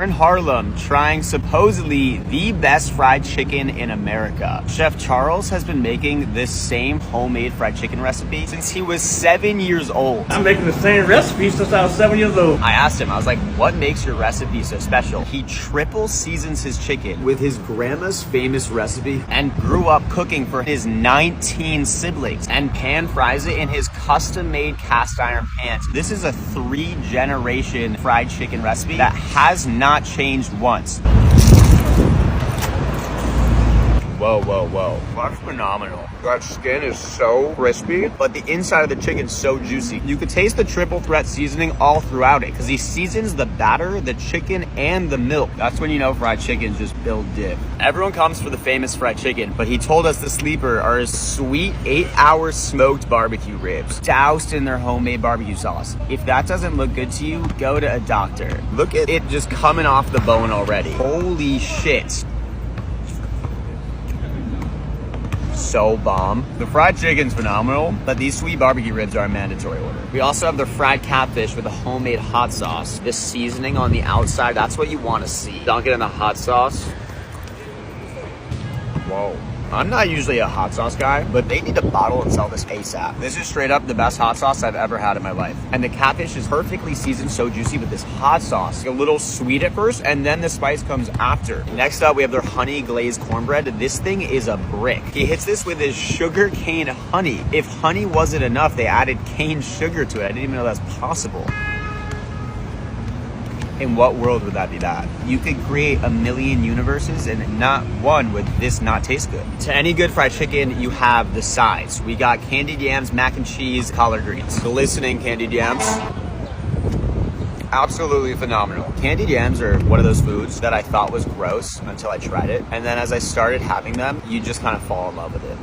We're in Harlem trying supposedly the best fried chicken in America. Chef Charles has been making this same homemade fried chicken recipe since he was 7 years old. I'm making the same recipe since I was 7 years old. I asked him, I was like, what makes your recipe so special? He triple seasons his chicken with his grandma's famous recipe and grew up cooking for his 19 siblings and pan fries it in his custom-made cast iron pans. This is a 3-generation fried chicken recipe that has not changed once. Whoa, whoa, whoa. That's phenomenal. That skin is so crispy, but the inside of the chicken's so juicy. You could taste the triple threat seasoning all throughout it because he seasons the batter, the chicken, and the milk. That's when you know fried chickens just build dip. Everyone comes for the famous fried chicken, but he told us the sleeper are his sweet 8-hour smoked barbecue ribs, doused in their homemade barbecue sauce. If that doesn't look good to you, go to a doctor. Look at it just coming off the bone already. Holy shit. So bomb. The fried chicken's phenomenal, but these sweet barbecue ribs are a mandatory order. We also have the fried catfish with a homemade hot sauce. This seasoning on the outside, that's what you want to see. Dunk it in the hot sauce. Whoa. I'm not usually a hot sauce guy, but they need to bottle and sell this ASAP. This is straight up the best hot sauce I've ever had in my life. And the catfish is perfectly seasoned, so juicy with this hot sauce. A little sweet at first, and then the spice comes after. Next up, we have their honey glazed cornbread. This thing is a brick. He hits this with his sugar cane honey. If honey wasn't enough, they added cane sugar to it. I didn't even know that's possible. In what world would that be that? You could create a million universes and not one would this not taste good. To any good fried chicken, you have the sides. We got candied yams, mac and cheese, collard greens. Glistening candied yams. Absolutely phenomenal. Candied yams are one of those foods that I thought was gross until I tried it. And then as I started having them, you just kind of fall in love with it.